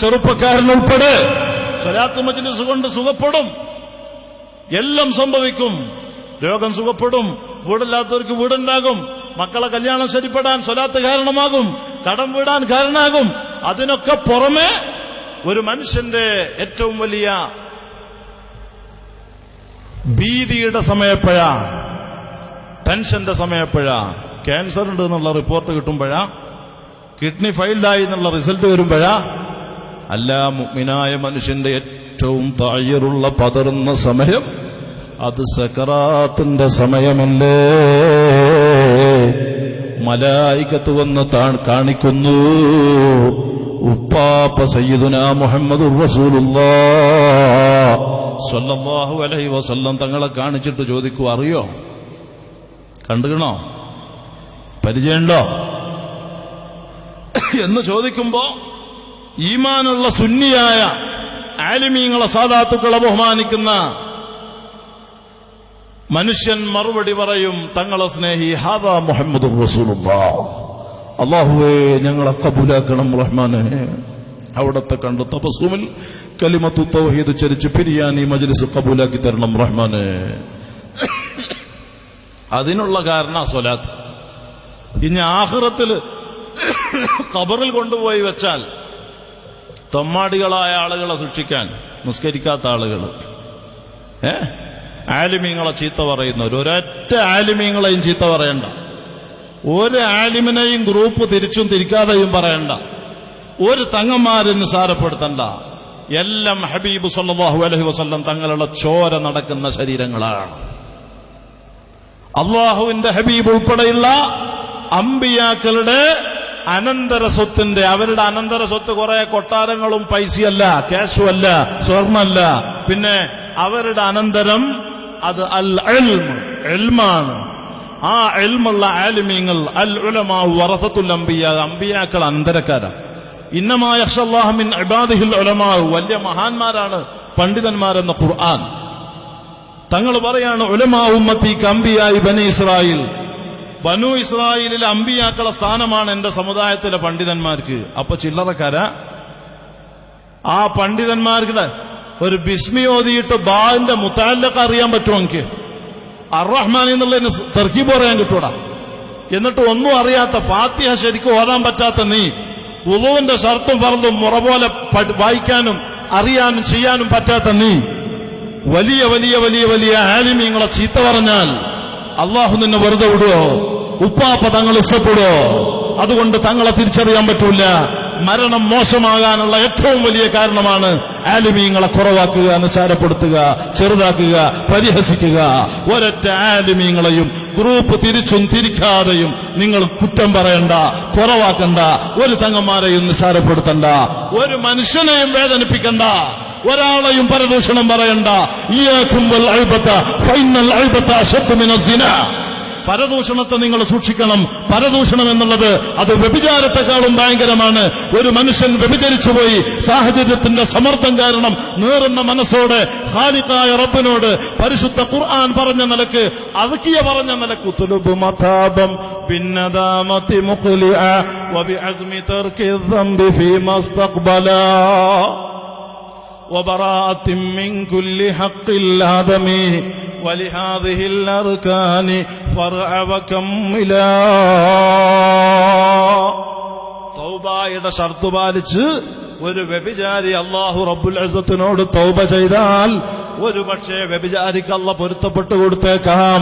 ചെറുപ്പക്കാരനുൾപ്പെടെ സ്വലാത്ത് മജ്ലിസ് കൊണ്ട് സുഖപ്പെടും. എല്ലാം സംഭവിക്കും. രോഗം സുഖപ്പെടും, വീടില്ലാത്തവർക്ക് വീടുണ്ടാകും, മക്കളെ കല്യാണം ശരിപ്പെടാൻ സ്വലാത്ത് കാരണമാകും, കടം വീടാൻ കാരണമാകും. അതിനൊക്കെ പുറമെ ഒരു മനുഷ്യന്റെ ഏറ്റവും വലിയ ഭീതിയുടെ സമയപ്പോഴാ, ടെൻഷന്റെ സമയപ്പോഴാ, ക്യാൻസർ ഉണ്ട് എന്നുള്ള റിപ്പോർട്ട് കിട്ടുമ്പോഴാ, കിഡ്നി ഫെയിൽഡായി എന്നുള്ള റിസൾട്ട് വരുമ്പോഴാ, അല്ല മുഅ്മിനായ മനുഷ്യന്റെ ഏറ്റവും താഴ്യറുള്ള പതറുന്ന സമയം അത് സക്കറാത്തിന്റെ സമയമല്ലേ. മലായികത്ത് വന്ന് കാണിക്കുന്നു, ഉപ്പാപ്പ സയ്യിദുനാ മുഹമ്മദുർ റസൂലുള്ളാഹ് സ്വല്ലല്ലാഹു അലൈഹി വസല്ലം തങ്ങളെ കാണിച്ചിട്ട് ചോദിക്കൂ, അറിയോ, കണ്ടുകണോ, പരിചയമുണ്ടോ എന്ന് ചോദിക്കുമ്പോ ഈമാനുള്ള സുന്നിയായ ആലിമീങ്ങളെ സാദാത്തുക്കളെ ബഹുമാനിക്കുന്ന മനുഷ്യൻ മറുപടി പറയും, തങ്ങളെ സ്നേഹി ഹാദാ മുഹമ്മദുർ റസൂലുള്ളാഹ്, അല്ലാഹുവേ ഞങ്ങളെ ഖബൂലാക്കണം റഹ്മാനെ. അവിടത്തെ കണ്ട് തപസ്സുമിൽ കലിമത്തു തൗഹീദ് ചരിച്ച് പിരിയാൻ ഈ മജ്ലിസ് ഖബൂലാക്കി തരണം റഹ്മാനെ. അതിനുള്ള കാരണം സ്വലാത്ത്. ഇനി ആഖിറത്തിൽ ഖബറിൽ കൊണ്ടുപോയി വെച്ചാൽ തമ്മാടികളായ ആളുകളെ ശിക്ഷിക്കാൻ നിസ്കരിക്കാത്ത ആളുകൾ, ആലിമീങ്ങളെ ചീത്ത പറയുന്നവർ, ഒരൊറ്റ ആലിമീങ്ങളെയും ചീത്ത പറയണ്ട, ഒരു ആലിമിനെയും ഗ്രൂപ്പ് തിരിച്ചും തിരിക്കാതെയും പറയണ്ട, ഒരു തങ്ങന്മാരെ നിസാരപ്പെടുത്തണ്ട. എല്ലാം ഹബീബ് സല്ലല്ലാഹു അലൈഹി വസല്ലം തങ്ങളുടെ ചോര നടക്കുന്ന ശരീരങ്ങളാണ്. അള്ളാഹുവിന്റെ ഹബീബ് ഉൾപ്പെടെയുള്ള അമ്പിയാക്കളുടെ അനന്തര സ്വത്തിന്റെ, അവരുടെ അനന്തര സ്വത്ത് കുറെ കൊട്ടാരങ്ങളും പൈസയല്ല, ക്യാഷും അല്ല, സ്വർണ്ണമല്ല, പിന്നെ അവരുടെ അനന്തരം അത് അൽ ഇൽമാണ്. ആ ഇൽമുള്ള ആലിമീങ്ങൾ, അൽ ഉലമാ വറസത്തുൽ അംബിയ, അമ്പിയാക്കൾ അനന്തരക്കാരാണ്. ഇന്നമാ യഖ്ഷല്ലാഹ മിൻ ഇബാദിഹിൽ ഉലമാ, വലിയ മഹാന്മാരാണ് പണ്ഡിതന്മാരെന്ന ഖുർആൻ. തങ്ങൾ പറയാണ്, ഉലമാ ഉമ്മത്തി കഅംബിയാഇ ബനി ഇസ്രായേൽ, ബനു ഇസ്രായേലിലെ അമ്പിയാക്കളെ സ്ഥാനമാണ് എന്റെ സമുദായത്തിലെ പണ്ഡിതന്മാർക്ക്. അപ്പൊ ചില്ലറക്കാരാ? ആ പണ്ഡിതന്മാർക്ക് ഒരു ബിസ്മി ഓതിയിട്ട് ബാന്റെ മുതഅല്ലഖ് അറിയാൻ പറ്റുമോ? എനിക്ക് അർ-റഹ്മാൻ എന്നുള്ളതിന് തർക്കീബ് പറയാൻ കിട്ടൂടാ. എന്നിട്ട് ഒന്നും അറിയാത്ത, ഫാത്തിഹ ശരിക്കും ഓതാൻ പറ്റാത്ത നീ, വുളുവിന്റെ ഷർത്തും ഫർളും മുറ പോലെ വായിക്കാനും അറിയാനും ചെയ്യാനും പറ്റാത്ത നീ വലിയ വലിയ വലിയ വലിയ ആലിമീങ്ങളെ ചീത്ത പറഞ്ഞാൽ അള്ളാഹു നിന്നെ വെറുതെ വിടുവോ? ഉപ്പാപ്പ തങ്ങൾ ഇഷ്ടപ്പെടുവോ? അതുകൊണ്ട് തങ്ങളെ തിരിച്ചറിയാൻ പറ്റൂല. മരണം മോശമാകാനുള്ള ഏറ്റവും വലിയ കാരണമാണ് ആലിമീങ്ങളെ കുറവാക്കുക, നിസാരപ്പെടുത്തുക, ചെറുതാക്കുക, പരിഹസിക്കുക. ഒരൊറ്റ ആലിമീങ്ങളെയും ഗ്രൂപ്പ് തിരിച്ചും തിരിക്കാതെയും നിങ്ങൾ കുറ്റം പറയണ്ട, കുറവാക്കണ്ട, ഒരു തങ്ങന്മാരെയും നിസാരപ്പെടുത്തണ്ട, ഒരു മനുഷ്യനെയും വേദനിപ്പിക്കണ്ട, ഒരാളെയും പരദൂഷണം പറയണ്ട. ഇയ്യാകും വൽ ഐബത ഫഇന്നൽ ഐബത അശദ്ദു മിനസ് സിനാ. പരദൂഷണത്തെ നിങ്ങൾ സൂക്ഷിക്കണം. പരദൂഷണം എന്നുള്ളത് അത് വ്യഭിചാരത്തെക്കാളും ഭയങ്കരമാണ്. ഒരു മനുഷ്യൻ വ്യഭിചരിച്ചുപോയി, സാഹചര്യത്തിന്റെ സമ്മർദ്ദം കാരണം നീറുന്ന മനസ്സോടെ ഖാലിഖായ റബ്ബിനോട് പരിശുദ്ധ ഖുർആൻ പറഞ്ഞ നിലക്ക്, അദ്കിയ പറഞ്ഞ നിലക്ക്, തുലുബു മതാബം ബിന്നദാമതി മുഖ്ലിഅ വബിഅസ്മി തർക്കി ദംബി ഫീമാ ഇസ്തഖ്ബലാ وبراءة من كل حق الآدم ولهذه الأركان فرع وكملا. തൗബയുടെ ഷർത്ത് പാലിച്ച് ഒരു വ്യഭിചാരി അല്ലാഹു റബ്ബുൽ ഇസ്സത്തിനോട് തൗബ ചെയ്താൽ ഒരു പക്ഷേ വ്യഭിചാരിക്ക് അല്ലാഹ് പൊരുത്തപ്പെട്ടു കൊടുത്തേക്കാം.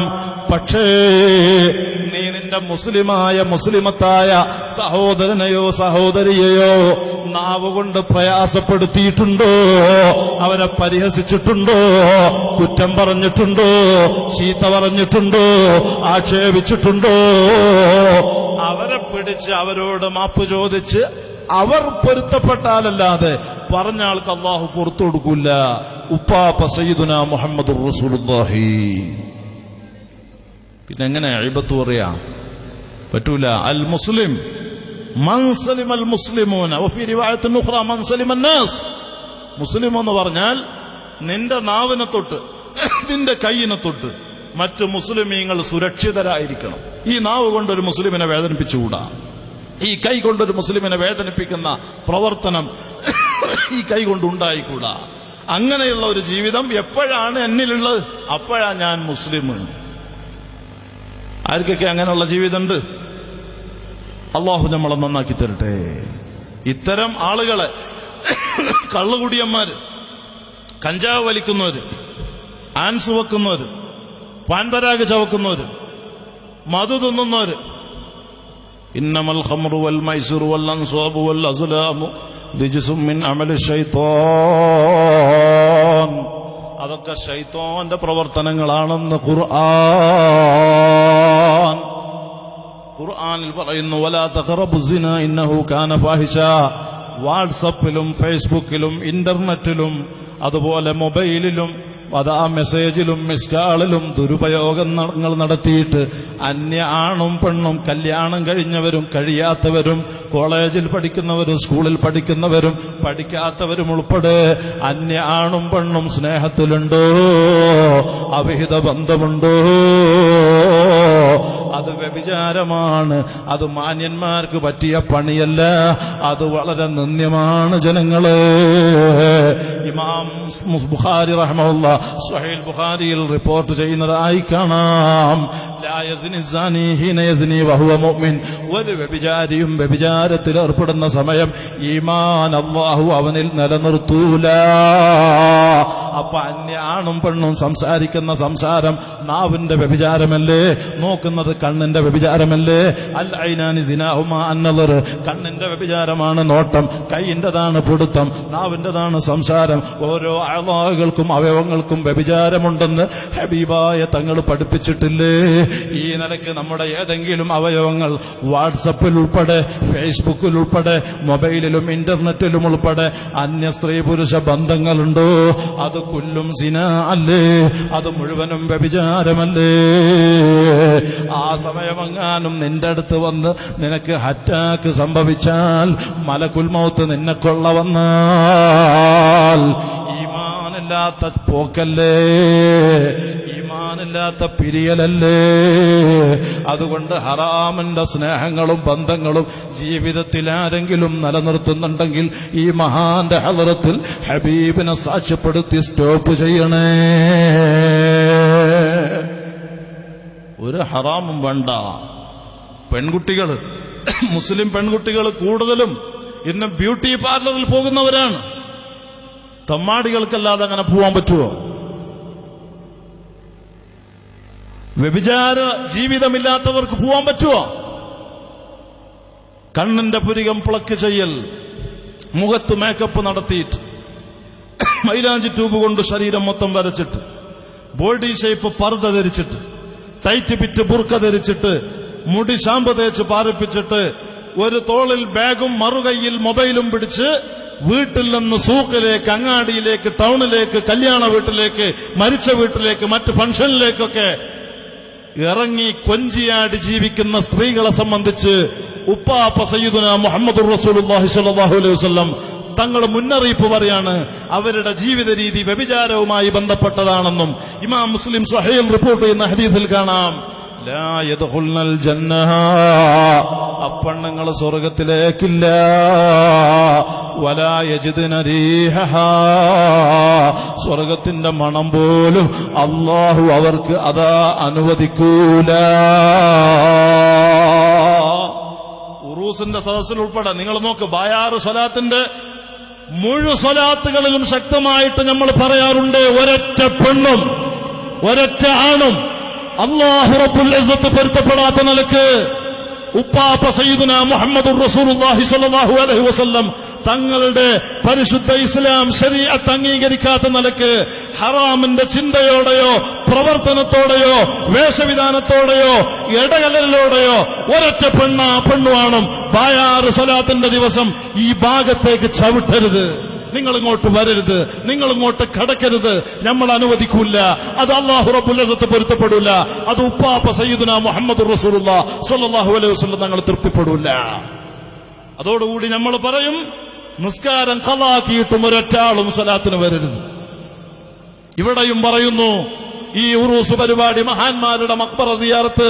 പക്ഷേ നീ നിന്റെ മുസ്ലിമത്തായ സഹോദരനെയോ സഹോദരിയെയോ നാവുകൊണ്ട് പ്രയാസപ്പെടുത്തിയിട്ടുണ്ടോ, അവരെ പരിഹസിച്ചിട്ടുണ്ടോ, കുറ്റം പറഞ്ഞിട്ടുണ്ടോ, ചീത്ത പറഞ്ഞിട്ടുണ്ടോ, ആക്ഷേപിച്ചിട്ടുണ്ടോ, അവരെ പിടിച്ച് അവരോട് മാപ്പ് ചോദിച്ച് അവർ പൊരുത്തപ്പെട്ടാലല്ലാതെ പറഞ്ഞ ആൾക്ക് അല്ലാഹു പുറത്തു കൊടുക്കൂല. ഉപ്പാപ്പ സയ്യിദുനാ മുഹമ്മദുർ റസൂലുള്ളാഹി. പിന്നെ എങ്ങനെ ഇബത്ത് പറയാ? പറ്റൂല. അൽ മുസ്ലിം മൻ സലിമൽ മുസ്ലിമൂന വഫീ റിവായത്തിൻ ഉഖ്റാ മൻ സലിമൻ നാസ്. മുസ്ലിം എന്ന് പറഞ്ഞാൽ നിന്റെ നാവിനെ തൊട്ട് നിന്റെ കൈയിനെ തൊട്ട് മറ്റു മുസ്ലിമീങ്ങൾ സുരക്ഷിതരായിരിക്കണം. ഈ നാവ് കൊണ്ടൊരു മുസ്ലിമിനെ വേദനിപ്പിച്ചുകൂടാ. ഈ കൈ കൊണ്ടൊരു മുസ്ലിമിനെ വേദനിപ്പിക്കുന്ന പ്രവർത്തനം ഈ കൈ കൊണ്ട് ഉണ്ടായിക്കൂടാ. അങ്ങനെയുള്ള ഒരു ജീവിതം എപ്പോഴാണ് എന്നിലുള്ളത്? അപ്പോഴാ ഞാൻ മുസ്ലിം. ആർക്കൊക്കെ അങ്ങനെയുള്ള ജീവിതമുണ്ട്? അള്ളാഹു നമ്മളെ നന്നാക്കി തരട്ടെ. ഇത്തരം ആളുകളെ, കള്ളുകുടിയന്മാര്, കഞ്ചാവ് വലിക്കുന്നവര്, ആൻസ് വെക്കുന്നവര്, പാൻപരാഗ് ചവക്കുന്നവര്, മധു തിന്നുന്നവര്, ഇന്നമൽ ഖംറു വൽ മൈസിറു വൽ അൻസാബു വൽ അസ്ലാമു റിജ്സും മിൻ അമലി ശൈത്താൻ, അതൊക്കെ ശൈത്താന്റെ പ്രവർത്തനങ്ങളാണെന്ന് ഖുർആനിൽ പറയുന്നു. വലാ തഖറബു സിന ഇന്നഹു കാന ഫാഹിഷ. വാട്സപ്പിലും ഫേസ്ബുക്കിലും ഇന്റർനെറ്റിലും അതുപോലെ മൊബൈലിലും അതാ മെസ്സേജിലും മിസ്കാളിലും ദുരുപയോഗങ്ങൾ നടത്തിയിട്ട് അന്യ ആണും പെണ്ണും, കല്യാണം കഴിഞ്ഞവരും കഴിയാത്തവരും, കോളേജിൽ പഠിക്കുന്നവരും സ്കൂളിൽ പഠിക്കുന്നവരും പഠിക്കാത്തവരും ഉൾപ്പെടെ അന്യ ആണും പെണ്ണും സ്നേഹത്തിലുണ്ടോ? അവിഹിത ബന്ധമുണ്ടോ? അത് വ്യഭിചാരമാണ്. അത് മാന്യന്മാർക്ക് പറ്റിയ പണിയല്ല. അത് വളരെ നിന്ദ്യമാണ് ജനങ്ങളെ. ഇമാം ബുഖാരി റഹ്മഹുല്ലാഹ് സ്വഹീഹ് ബുഖാരിയിൽ റിപ്പോർട്ട് ചെയ്യുന്നതായി കാണാം. ലാ യസ്നി സാനി ഹീന യസ്നി വഹുവ മുഅ്മിൻ. ഒരു വ്യഭിചാരിയും വ്യഭിചാരത്തിൽ ഏർപ്പെടുന്ന സമയം ഈമാൻ അല്ലാഹു അവനിൽ നിലനിർത്തൂല. അപ്പൊ അന്യ ആണും പെണ്ണും സംസാരിക്കുന്ന സംസാരം നാവിന്റെ വ്യഭിചാരമല്ലേ? നോക്കുന്നത് കണ്ണിന്റെ വ്യഭിചാരമല്ലേ? അൽ ഐനാനി സിനാഹുമാ അന്നദർ. കണ്ണിന്റെ വ്യഭിചാരമാണ് നോട്ടം, കൈയിന്റേതാണ് പിടുത്തം, നാവിന്റേതാണ് സംസാരം. ഓരോ അഅ്ളാകൾക്കും അവയവങ്ങൾക്കും വ്യഭിചാരമുണ്ടെന്ന് ഹബീബായ തങ്ങൾ പഠിപ്പിച്ചിട്ടില്ലേ? ഈ നിലയ്ക്ക് നമ്മുടെ ഏതെങ്കിലും അവയവങ്ങൾ വാട്സപ്പിൽ ഉൾപ്പെടെ ഫേസ്ബുക്കിൽ ഉൾപ്പെടെ മൊബൈലിലും ഇന്റർനെറ്റിലും ഉൾപ്പെടെ അന്യ സ്ത്രീ പുരുഷ ബന്ധങ്ങളുണ്ടോ? അത് കുല്ലും സിന അല്ലേ? അത് മുഴുവനും വ്യഭിചാരമല്ലേ? ആ സമയമെങ്ങാനും നിന്റെ അടുത്ത് വന്ന് നിനക്ക് അറ്റാക്ക് സംഭവിച്ചാൽ, മലക്കുൽ മൗത്ത് നിന്നെ കൊള്ള വന്നാൽ, ഈമാനില്ലാത്ത പോക്കല്ലേ? ഈമാനില്ലാത്ത പിരിയലല്ലേ? അതുകൊണ്ട് ഹറാമിന്റെ സ്നേഹങ്ങളും ബന്ധങ്ങളും ജീവിതത്തിൽ ആരെങ്കിലും നിലനിർത്തുന്നുണ്ടെങ്കിൽ ഈ മഹാന്റെ ഹളറത്തിൽ ഹബീബിനെ സാക്ഷ്യപ്പെടുത്തി സ്റ്റോപ്പ് ചെയ്യണേ. ഒരു ഹറാമും വേണ്ട. പെൺകുട്ടികൾ, മുസ്ലിം പെൺകുട്ടികൾ കൂടുതലും ഇന്ന് ബ്യൂട്ടി പാർലറിൽ പോകുന്നവരാണ്. തമ്മാടികൾക്കല്ലാതെ അങ്ങനെ പോവാൻ പറ്റുമോ? വ്യഭിചാര ജീവിതമില്ലാത്തവർക്ക് പോവാൻ പറ്റുമോ? കണ്ണിന്റെ പുരികം പ്ലക്ക് ചെയ്യൽ, മുഖത്ത് മേക്കപ്പ് നടത്തിയിട്ട്, മൈലാഞ്ചി ട്യൂബ് കൊണ്ട് ശരീരം മൊത്തം വരച്ചിട്ട്, ബോഡി ഷേപ്പ് പർദ്ദ ധരിച്ചിട്ട്, ടൈറ്റ് പിറ്റ് ബുർക്ക ധരിച്ചിട്ട്, മുടി ഷാമ്പ് തേച്ച് പാറിപ്പിച്ചിട്ട്, ഒരു തോളിൽ ബാഗും മറുകൈയിൽ മൊബൈലും പിടിച്ച് വീട്ടിൽ നിന്ന് സൂക്കിലേക്ക്, അങ്ങാടിയിലേക്ക്, ടൗണിലേക്ക്, കല്യാണ വീട്ടിലേക്ക്, മരിച്ച വീട്ടിലേക്ക്, മറ്റ് ഫംഗ്ഷനിലേക്കൊക്കെ ഇറങ്ങി കൊഞ്ചിയാടി ജീവിക്കുന്ന സ്ത്രീകളെ സംബന്ധിച്ച് ഉപ്പാപ്പ സയ്യിദുനാ മുഹമ്മദുർ റസൂലുള്ളാഹി സ്വല്ലല്ലാഹു അലൈഹി വസല്ലം തങ്ങൾ മുന്നറിയിപ്പ് പറയാണ്. അവരുടെ ജീവിത രീതി വ്യഭിചാരവുമായി ബന്ധപ്പെട്ടതാണെന്നും ഇമാം മുസ്ലിം സ്വഹീഹ് റിപ്പോർട്ട് ചെയ്യുന്ന ഹദീസിൽ കാണാം. ലാ യദ്ഖുൽനൽ ജന്നഹ, അപ്പണ്ണങ്ങൾ സ്വർഗത്തിലേക്കില്ല. വലാ യജിദ്ന റീഹഹാ, സ്വർഗത്തിന്റെ മണം പോലും അല്ലാഹു അവർക്ക് അതാ അനുവദിക്കൂല. ഉറൂസിന്റെ സദസ്സിൽ ഉൾപ്പെടെ നിങ്ങൾ നോക്ക്, ബായാറ് സ്വലാത്തിന്റെ മുഴു സ്വലാത്തുകളിലും ശക്തമായിട്ട് നമ്മൾ പറയാറുണ്ട്, ഒരൊറ്റ പെണ്ണും ഒരൊറ്റ ആണും അല്ലാഹു റബ്ബുൽ ഇസ്സത്ത് പൊരുത്തപ്പെടാത്ത നിലക്ക് ഉപ്പാപ്പ സയ്യിദുനാ മുഹമ്മദുർ റസൂലുള്ളാഹി സ്വല്ലല്ലാഹു അലൈഹി വസല്ലം തങ്ങളുടെ പരിശുദ്ധ ഇസ്ലാം ശരീഅത്ത് അംഗീകരിക്കാത്ത നിലക്ക് ഹറാമിന്റെ ചിന്തയോടെയോ പ്രവർത്തനത്തോടെയോ വേഷവിധാനത്തോടെയോ ഇടകലലോടെയോ ഒരൊറ്റ പെണ്ണുവാണും ബായാറ് സ്വലാത്തിന്റെ ദിവസം ഈ ഭാഗത്തേക്ക് ചവിട്ടരുത്, നിങ്ങളിങ്ങോട്ട് വരരുത്, നിങ്ങളിങ്ങോട്ട് കടക്കരുത്, നമ്മൾ അനുവദിക്കൂല. അത് അല്ലാഹു റബ്ബുൽ ഇസ്സത്ത് പൊരുത്തപ്പെടൂല. അത് ഉപ്പാപ്പ സയ്യിദുനാ മുഹമ്മദുർ റസൂലുള്ളാഹി സ്വല്ലല്ലാഹു അലൈഹി വസല്ലം തങ്ങൾ തൃപ്തിപ്പെടൂല. അതോടുകൂടി നമ്മൾ പറയും, നിസ്കാരം ഖളാക്കിയിട്ടും ഒരൊറ്റാളും സ്വലാത്തിന് വരരുത്. ഇവിടെയും പറയുന്നു, ഈ ഉറൂസ് പരിപാടി, മഹാന്മാരുടെ മഖ്ബറ സിയാറത്ത്